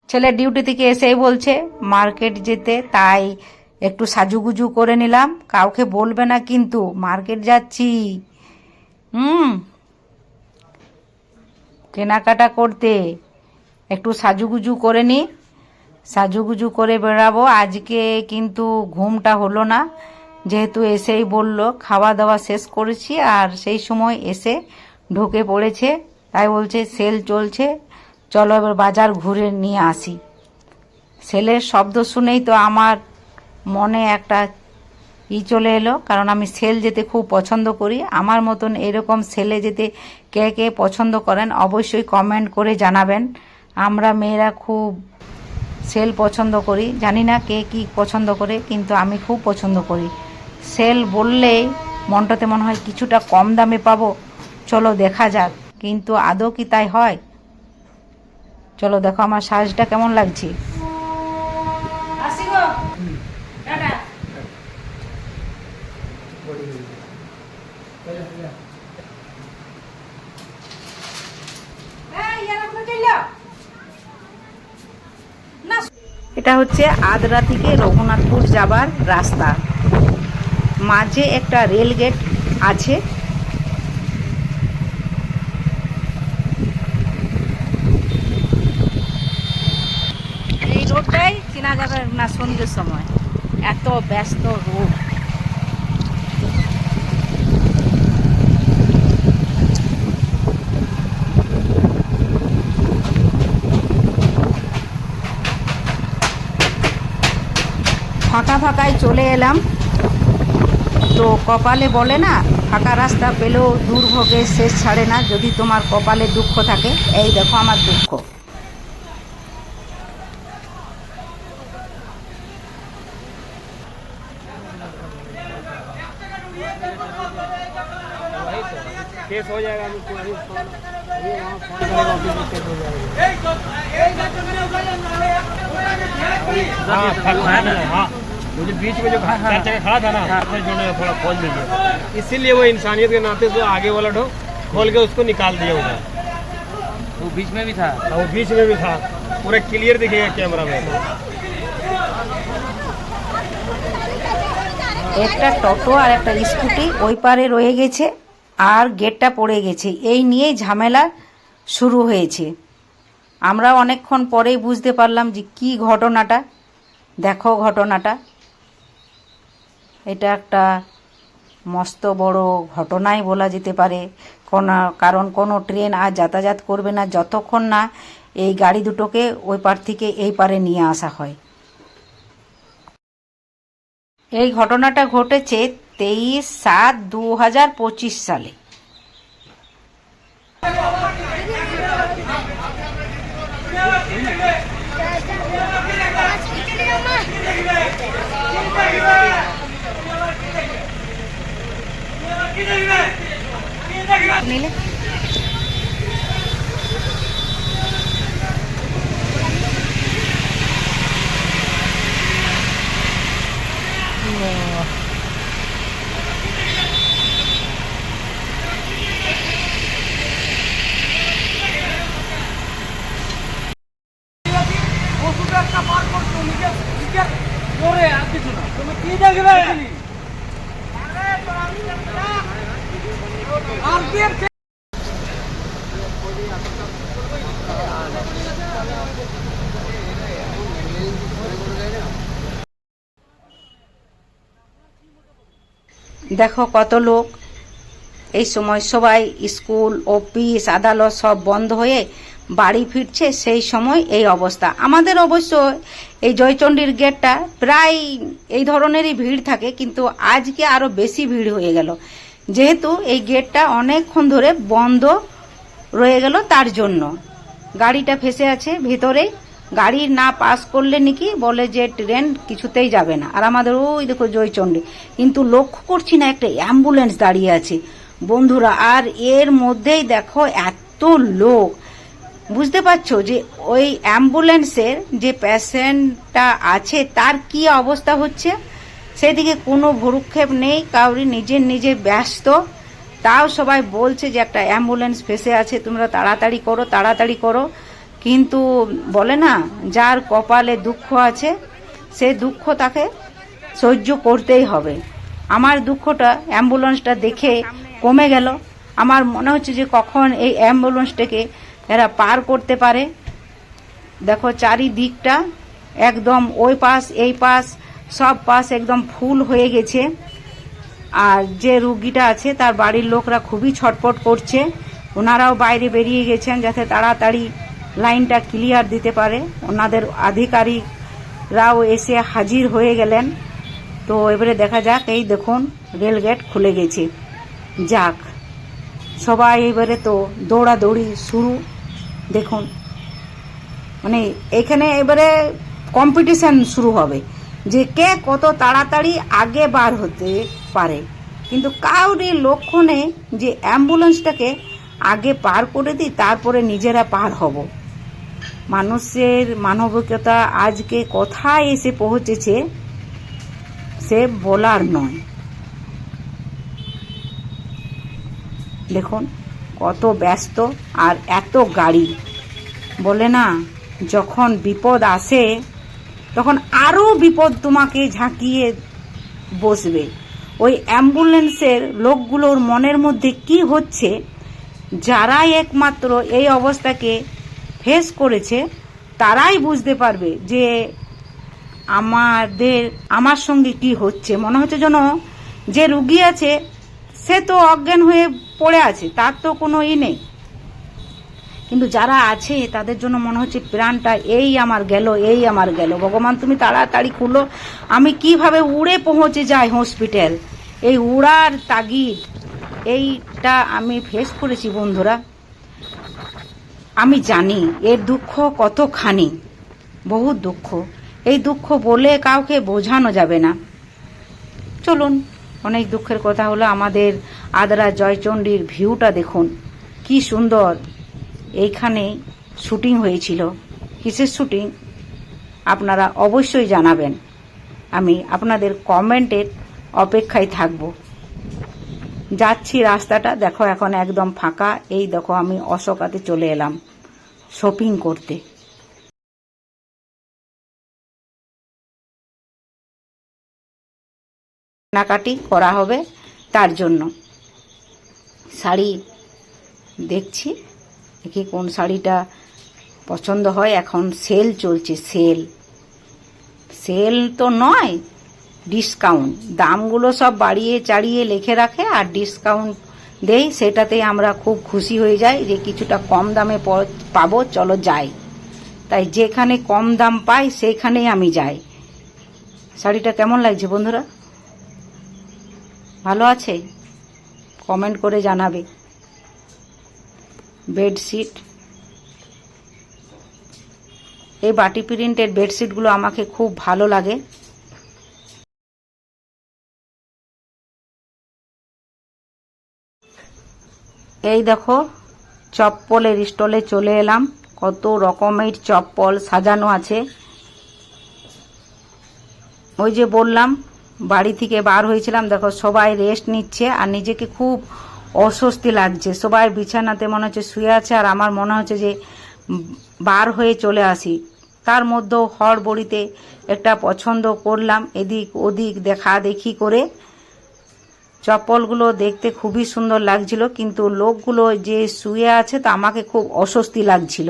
ছেলে ডিউটি থেকে এসেই বলছে মার্কেট যেতে, তাই একটু সাজুগুজু করে নিলাম। কাউকে বলবে না কিন্তু মার্কেট যাচ্ছি। কেনাকাটা করতে একটু সাজুগুজু করে নি, সাজুগুজু করে বেরাবো। আজকে কিন্তু ঘুমটা হলো না, যেহেতু এসেই বলল খাওয়া দাওয়া শেষ করেছি, আর সেই সময় এসে ঢুকে পড়েছে। তাই বলছে সেল চলছে, চলো এবার বাজার ঘুরে নিয়ে আসি। সেলের শব্দ শুনেই তো আমার মনে একটা চলে এলো, কারণ আমি সেল যেতে খুব পছন্দ করি। আমার মতন এরকম সেলে যেতে কে কে পছন্দ করেন অবশ্যই কমেন্ট করে জানাবেন। আমরা মেয়েরা খুব সেল পছন্দ করি, জানি না কে কি পছন্দ করে, কিন্তু আমি খুব পছন্দ করি। সেল বললেই মনটাতে মনে হয় কিছুটা কম দামে পাবো, চলো দেখা যাক। কিন্তু আদৌ কি তাই হয়? চলো দেখো আমার সাজটা কেমন লাগছে। এটা হচ্ছে আদ্রা থেকে রঘুনাথপুর যাবার রাস্তা, মাঝে একটা রেল গেট আছে। এই রোডটাই চেনা যাবে না সন্ধ্যের সময়, এত ব্যস্ত রোড। ফাঁকা ফাঁকায় চলে এলাম। তো কপালে বলে না, ফাঁকা রাস্তা পেলেও দুর্ভোগের শেষ ছাড়ে না, যদি তোমার কপালে দুঃখ থাকে। এই দেখো আমার দুঃখ। केस हो जाएगा, मुझे बीच में जो खड़ा था ना, थोड़ा खोल दीजिए, इसीलिए वो इंसानियत के नाते जो आगे वाला ढो खोल के उसको निकाल दिया उधर। वो बीच में भी था, वो बीच में भी था, पूरा क्लियर दिखेगा कैमरा में। একটা টোটো আর একটা স্কুটি ওই পারে রয়ে গেছে, আর গেটটা পড়ে গেছে। এই নিয়েই ঝামেলা শুরু হয়েছে। আমরা অনেকক্ষণ পরেই বুঝতে পারলাম যে কি ঘটনাটা। দেখো ঘটনাটা, এটা একটা মস্ত বড় ঘটনাই বলা যেতে পারে। কারণ কোনো ট্রেন আর যাতায়াত করবে না যতক্ষণ না এই গাড়ি দুটোকে ওই পার থেকে এই পারে নিয়ে আসা হয়। এই ঘটনাটা ঘটেছে 23/7/2025 সালে। নিলে দেখো কত লোক। এই সময় সবাই স্কুল, অফিস, আদালত সব বন্ধ হয়ে বাড়ি ফিরছে, সেই সময় এই অবস্থা। আমাদের অবশ্য এই জয়চণ্ডীর গেটটা প্রায় এই ধরনেরই ভিড় থাকে, কিন্তু আজকে আরও বেশি ভিড় হয়ে গেল, যেহেতু এই গেটটা অনেকক্ষণ ধরে বন্ধ রয়ে গেল। তার জন্য গাড়িটা ফেসে আছে ভেতরেই। গাড়ি না পাস করলে নাকি বলে যে ট্রেন কিছুতেই যাবে না। আর আমাদের ওই দেখো জয়চণ্ডী, কিন্তু লক্ষ্য করছি না একটা অ্যাম্বুলেন্স দাঁড়িয়ে আছে বন্ধুরা। আর এর মধ্যেই দেখো এত লোক, বুঝতে পারছো যে ওই অ্যাম্বুলেন্সের যে পেশেন্টটা আছে তার কি অবস্থা হচ্ছে। সেদিকে কোনো ভ্রুক্ষেপ নেই কাউরি, নিজে ব্যস্ত। তাও সবাই বলছে যে একটা অ্যাম্বুলেন্স ফেসে আছে, তোমরা তাড়াতাড়ি করো তাড়াতাড়ি করো। কিন্তু বলে না, যার কপালে দুঃখ আছে সে দুঃখ তাকে সহ্য করতেই হবে। আমার দুঃখটা অ্যাম্বুলেন্সটা দেখে কমে গেল। আমার মনে হচ্ছে যে কখন এই অ্যাম্বুলেন্সটাকে এরা পার করতে পারে। দেখো চারিদিকটা একদম, ওই পাশ এই পাশ সব পাশ একদম ফুল হয়ে গেছে। আর যে রুগীটা আছে তার বাড়ির লোকরা খুবই ছটফট করছে। ওনারাও বাইরে বেরিয়ে গেছেন যাতে তাড়াতাড়ি লাইনটা ক্লিয়ার দিতে পারে। ওনাদের আধিকারিকরাও এসে হাজির হয়ে গেলেন। তো এবারে দেখা যাক, এই দেখুন রেলগেট খুলে গেছে। যাক, সবাই এবারে তো দৌড়াদৌড়ি শুরু। দেখুন, মানে এখানে এবারে কম্পিটিশন শুরু হবে যে কে কত তাড়াতাড়ি আগে বার হতে পারে। কিন্তু কাউরি লক্ষ্য নেই যে অ্যাম্বুলেন্সটাকে আগে পার করে দিই, তারপরে নিজেরা পার হব। মানুষের মানবিকতা আজকে কোথায় এসে পৌঁছেছে সে বলার নয়। দেখুন কত ব্যস্ত আর এত গাড়ি। বলে না, যখন বিপদ আসে তখন আরও বিপদ তোমাকে ঝাঁকিয়ে বসবে। ওই অ্যাম্বুলেন্সের লোকগুলোর মনের মধ্যে কি হচ্ছে, যারাই একমাত্র এই অবস্থাকে ফেস করেছে তারাই বুঝতে পারবে যে আমার সঙ্গে কি হচ্ছে। মনে হচ্ছে যেন যে রুগী আছে সে তো অজ্ঞান হয়ে পড়ে আছে, তার তো কোনো নেই। কিন্তু যারা আছে তাদের জন্য মনে হচ্ছে প্রাণটা এই আমার গেল, এই আমার গেল। ভগবান তুমি তাড়াতাড়ি খুলো, আমি কিভাবে উড়ে পৌঁছে যাই হসপিটাল। এই উড়ার তাগিদ এইটা আমি ফেস করেছি বন্ধুরা। আমি জানি এর দুঃখ কতখানি, বহুত দুঃখ। এই দুঃখ বলে কাউকে বোঝানো যাবে না। চলুন, অনেক দুঃখের কথা হলো। আমাদের আদ্রা জয়চণ্ডীর ভিউটা দেখুন কি সুন্দর। এইখানে শুটিং হয়েছিল। কিসের শুটিং আপনারা অবশ্যই জানাবেন। আমি আপনাদের কমেন্টের অপেক্ষায় থাকব। যাচ্ছি, রাস্তাটা দেখো এখন একদম ফাঁকা। এই দেখো আমি অশোকাতে চলে এলাম শপিং করতে। কেনাকাটি করা হবে, তার জন্য শাড়ি দেখছি, দেখি কোন শাড়িটা পছন্দ হয়। এখন সেল চলছে, সেল তো নয়, ডিসকাউন্ট। দামগুলো সব বাড়িয়ে চাড়িয়ে লিখে রাখে আর ডিসকাউন্ট দেই, সেটাতেই আমরা খুব খুশি হয়ে যাই যে কিছুটা কম দামে পাবো, চলো যাই। তাই যেখানে কম দাম পাই সেখানেই আমি যাই। শাড়িটা কেমন লাগছে বন্ধুরা? ভালো আছে? কমেন্ট করে জানাবে। বেডশিট, এই বাটি প্রিন্টের বেডশিটগুলো আমাকে খুব ভালো লাগে। এই দেখো চপ্পলের স্টলে চলে এলাম। কত রকমের চপ্পল সাজানো আছে। ওই যে বললাম বাড়ি থেকে বার হয়েছিলাম, দেখো সবাই রেস্ট নিচ্ছে আর নিজেকে খুব অস্বস্তি লাগছে। সবাই বিছানাতে মনে হচ্ছে শুয়ে আছে আর আমার মনে হচ্ছে যে বার হয়ে চলে আসি। তার মধ্যেও হড়বড়িতে একটা পছন্দ করলাম, এদিক ওদিক দেখা দেখি করে। চপ্পলগুলো দেখতে খুবই সুন্দর লাগছিল, কিন্তু লোকগুলো যে শুয়ে আছে তা আমাকে খুব অস্বস্তি লাগছিল।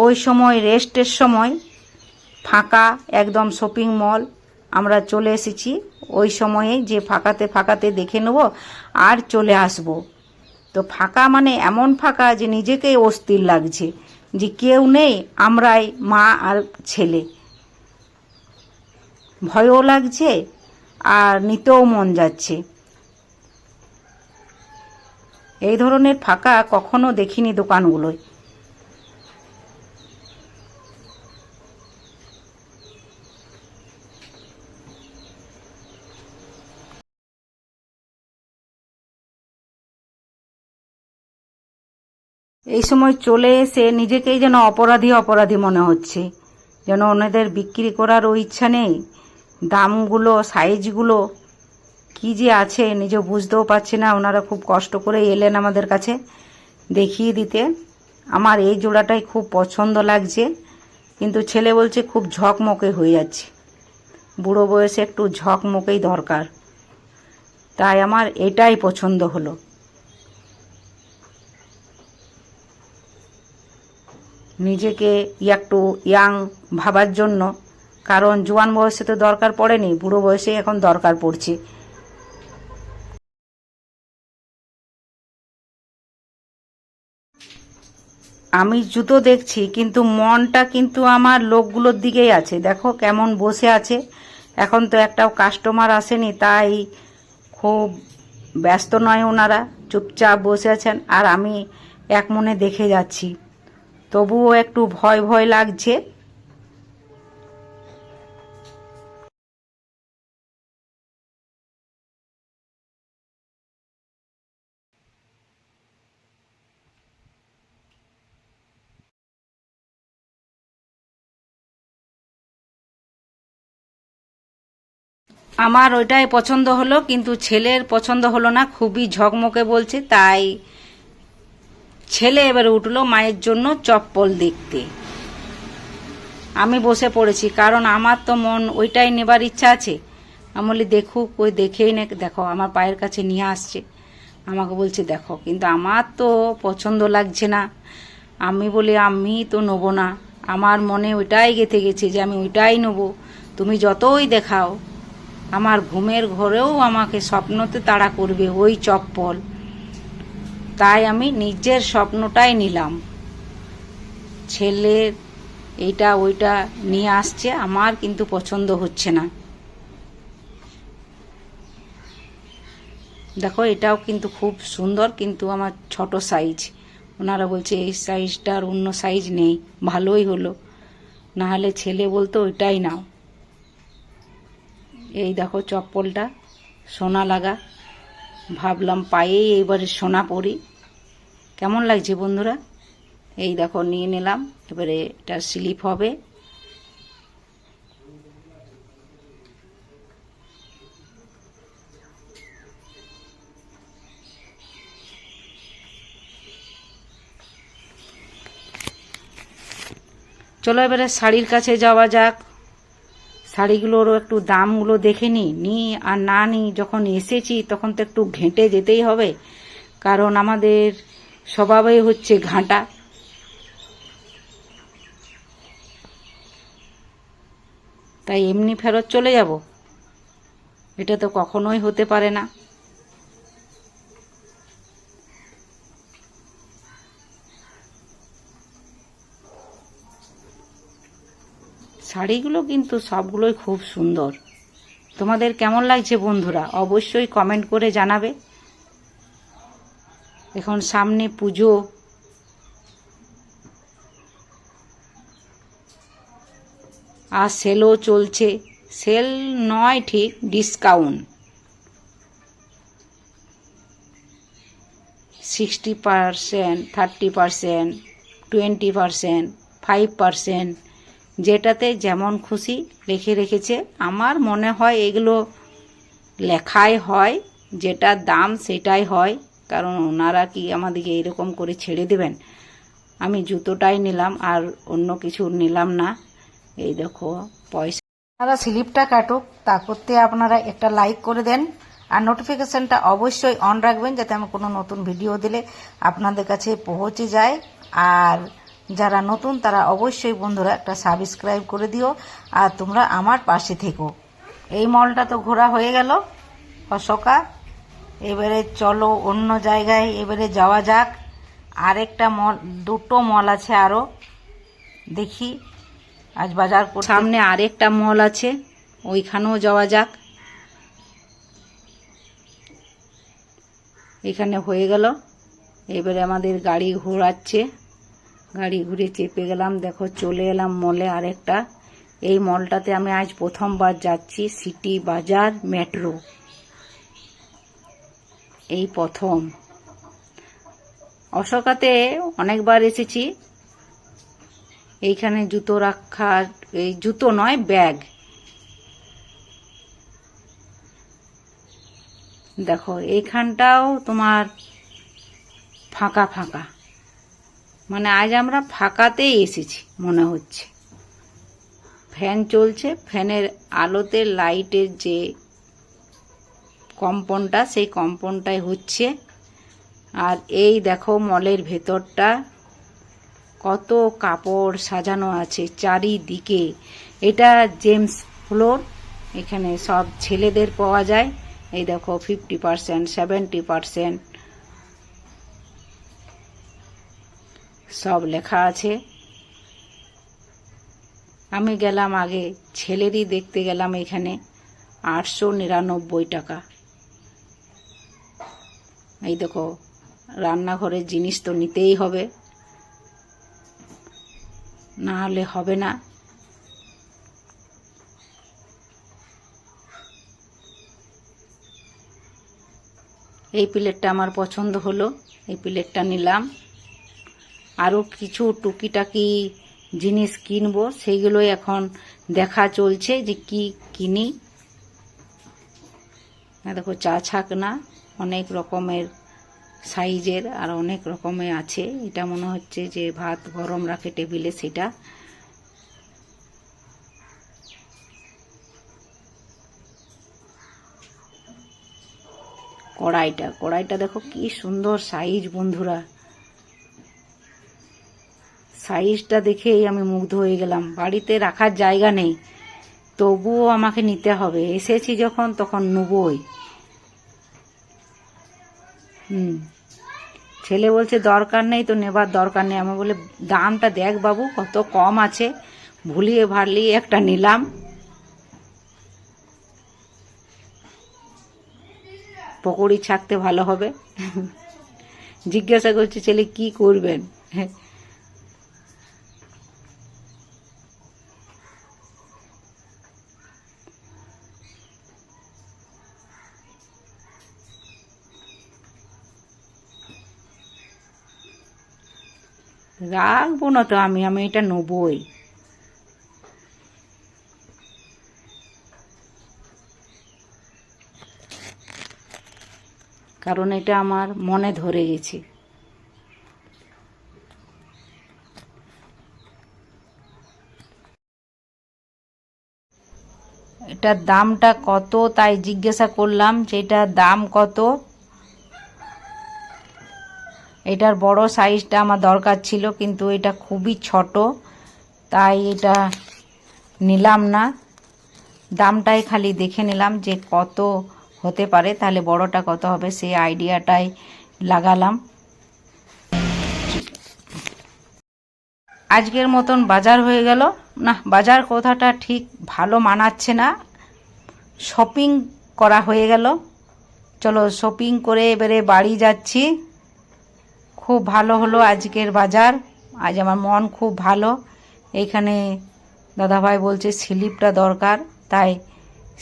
ওই সময় রেস্টের সময় ফাঁকা একদম শপিং মল আমরা চলে এসেছি। ওই সময়ে যে ফাঁকাতে দেখে নেব আর চলে আসব। তো ফাঁকা মানে এমন ফাঁকা যে নিজেকেই অস্থির লাগছে যে কেউ নেই, আমরাই মা আর ছেলে। ভয়ও লাগছে আর নিতেও মন যাচ্ছে। এই ধরনের ফাঁকা কখনো দেখিনি দোকানগুলোয়। এই সময় চলে এসে নিজেকেই যেন অপরাধী মনে হচ্ছে, যেন ওনাদের বিক্রি করারও ইচ্ছা নেই। দামগুলো সাইজগুলো কি যে আছে নিজে বুঝতেও পারছি না। ওনারা খুব কষ্ট করে এলেন আমাদের কাছে দেখিয়ে দিতে। আমার এই জোড়াটাই খুব পছন্দ লাগছে, কিন্তু ছেলে বলছে খুব ঝকমকে হয়ে যাচ্ছে, বুড়ো বয়সে একটু ঝকমকেই দরকার, তাই আমার এটাই পছন্দ হলো। নিজেকে একটু ইয়াং ভাবার জন্য, কারণ জোয়ান বয়সে তো দরকার পড়েনি, বুড়ো বয়সে এখন দরকার পড়ছে। আমি জুতো দেখছি, কিন্তু মনটা কিন্তু আমার লোকগুলোর দিকেই আছে। দেখো কেমন বসে আছে, এখন তো একটাও কাস্টমার আসেনি, তাই খুব ব্যস্ত নয়, ওনারা চুপচাপ বসে আছেন, আর আমি এক মনে দেখে যাচ্ছি। তবুও একটু ভয় ভয় লাগছে। আমার ওইটাই পছন্দ হলো, কিন্তু ছেলের পছন্দ হলো না, খুবই ঝকমকে বলছে। তাই ছেলে এবারে উঠলো মায়ের জন্য চপ্পল দেখতে। আমি বসে পড়েছি, কারণ আমার তো মন ওইটাই নেবার ইচ্ছা আছে। আমি বলি দেখুক, ওই দেখেই না, দেখো আমার পায়ের কাছে নিয়ে আসছে, আমাকে বলছে দেখো, কিন্তু আমার তো পছন্দ লাগছে না। আমি বলি আমি তো নেবো না, আমার মনে ওইটাই গেঁথে গেছে যে আমি ওইটাই নেবো, তুমি যতই দেখাও। আমার ঘুমের ঘরেও আমাকে স্বপ্নতে তাড়া করবে ওই চপ্পল, তাই আমি নিজের স্বপ্নটাই নিলাম। ছেলের এইটা ওইটা নিয়ে আসছে, আমার কিন্তু পছন্দ হচ্ছে না। দেখো এটাও কিন্তু খুব সুন্দর, কিন্তু আমার ছোট সাইজ। ওনারা বলছে এই সাইজটার অন্য সাইজ নেই, ভালোই হলো, নাহলে ছেলে বলতো ওইটাই নাও। এই দেখো চপ্পলটা সোনা লাগা, ভাবলাম পায়েই এবারে সোনা পরি। কেমন লাগছে বন্ধুরা? এই দেখো নিয়ে নিলাম, এবারে এটা স্লিপ হবে। চলো এবারে শাড়ির কাছে যাওয়া যাক। শাড়িগুলোরও একটু দামগুলো দেখে নিই আর না নিই, যখন এসেছি তখন তো একটু ঘেঁটে যেতেই হবে, কারণ আমাদের স্বভাবই হচ্ছে ঘাঁটা। তাই এমনি ফেরত চলে যাব? এটা তো কখনোই হতে পারে না। শাড়িগুলো কিন্তু সবগুলোই খুব সুন্দর। তোমাদের কেমন লাগছে বন্ধুরা? অবশ্যই কমেন্ট করে জানাবে। এখন সামনে পুজো, আর সেলও চলছে। সেল নয় ঠিক, ডিসকাউন্ট 60%, 30%, 20%, 5%, যেটাতে যেমন খুশি লিখে রেখেছে। আমার মনে হয় এগুলো লেখাই হয়, যেটা দাম সেটাই হয়, কারণ ওনারা কি আমাদেরকে এরকম করে ছেড়ে দেবেন। আমি জুতোটাই নিলাম, আর অন্য কিছু নিলাম না। এই দেখো পয়সা। আপনারা স্লিপটা কাটুক, তা করতে আপনারা একটা লাইক করে দেন, আর নোটিফিকেশনটা অবশ্যই অন রাখবেন, যাতে আমি কোনো নতুন ভিডিও দিলে আপনাদের কাছে পৌঁছে যায়। আর যারা নতুন তারা অবশ্যই বন্ধুরা একটা সাবস্ক্রাইব করে দিও, আর তোমরা আমার পাশে থেকো। এই মলটা তো ঘোরা হয়ে গেল অশোকা, এবারে চলো অন্য জায়গায় এবারে যাওয়া যাক। আরেকটা মল, দুটো মল আছে আরও, দেখি আজ বাজার করতে। সামনে আরেকটা মল আছে, ওইখানেও যাওয়া যাক। এখানে হয়ে গেল, এবারে আমাদের গাড়ি ঘোরাচ্ছে, গাড়ি ঘুরে চেপে গেলাম। দেখো চলে এলাম মলে আরেকটা। এই মলটাতে আমি আজ প্রথমবার যাচ্ছি, সিটি বাজার মেট্রো, এই প্রথম। অশোকাতে অনেকবার এসেছি। এইখানে জুতো রাখার, এই জুতো নয় ব্যাগ, দেখো এইখানটাও তোমার ফাঁকা ফাঁকা। মানে আজ আমরা ফাঁকাতেই এসেছি মনে হচ্ছে। ফ্যান চলছে, ফ্যানের আলোতে লাইটের যে কম্পনটা সেই কম্পনটাই হচ্ছে। আর এই দেখো মলের ভেতরটা কত কাপড় সাজানো আছে চারিদিকে। এটা জেমস ফ্লোর, এখানে সব ছেলেদের পাওয়া যায়। এই দেখো 50%, 70% সব লেখা আছে। আমি গেলাম আগে ছেলেরই দেখতে গেলাম, এখানে 899 টাকা। এই দেখো রান্নাঘরের জিনিস তো নিতেই হবে, না হলে হবে না। এই প্লেটটা আমার পছন্দ হলো, এই প্লেটটা নিলাম। আরও কিছু টুকিটাকি জিনিস কিনবো, সেইগুলোই এখন দেখা চলছে যে কি কিনি। দেখো চা ছাকনা অনেক রকমের সাইজের আর অনেক রকমের আছে। এটা মনে হচ্ছে যে ভাত গরম রাখে টেবিলে, সেটা। কড়াইটা দেখো কি সুন্দর সাইজ বন্ধুরা, সাইজটা দেখেই আমি মুগ্ধ হয়ে গেলাম। বাড়িতে রাখার জায়গা নেই, তবুও আমাকে নিতে হবে, এসেছি যখন তখন নেবই। ছেলে বলছে দরকার নেই তো, নেবার দরকার নেই। আমি বলে দামটা দেখ বাবু কত কম আছে, ভুলিয়ে ভালিয়ে একটা নিলাম। পকোড়ি ছাকতে ভালো হবে। জিজ্ঞাসা করছে ছেলে কি করবেন। রাখবো না তো, আমি এটা নেবই। কারণ এটা আমার মনে ধরে গেছে। এটার দামটা কত তাই জিজ্ঞাসা করলাম যে এটার দাম কত। এটার বড় সাইজটা আমার দরকার ছিল, কিন্তু এটা খুবই ছোট, তাই এটা নিলাম না। দামটাই খালি দেখে নিলাম যে কত হতে পারে, তাহলে বড়টা কত হবে সেই আইডিয়াটাই লাগালাম। আজকের মতন বাজার হয়ে গেল। না, বাজার কথাটা ঠিক ভালো মানাচ্ছে না, শপিং করা হয়ে গেল। চলো শপিং করে এবারে বাড়ি যাচ্ছি। খুব ভালো হলো আজকের বাজার, আজ আমার মন খুব ভালো। এইখানে দাদাভাই বলছে স্লিপটা দরকার, তাই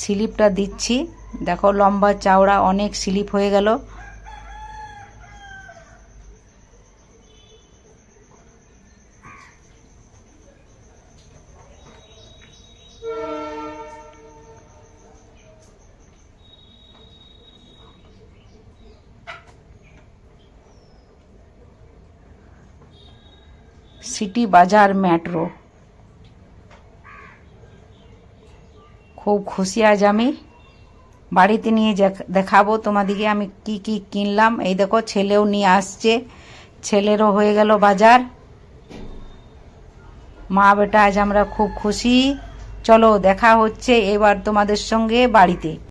স্লিপটা দিচ্ছি। দেখো লম্বা চওড়া অনেক স্লিপ হয়ে গেল। সিটি বাজার মেট্রো। খুব খুশি আজ আমি, বাড়িতে নিয়ে দেখাবো তোমাদিকে আমি কি কি কিনলাম। এই দেখো ছেলেও নিয়ে আসছে, ছেলেরও হয়ে গেল বাজার। মা বেটা আজ আমরা খুব খুশি। চলো দেখা হচ্ছে এবার তোমাদের সঙ্গে বাড়িতে।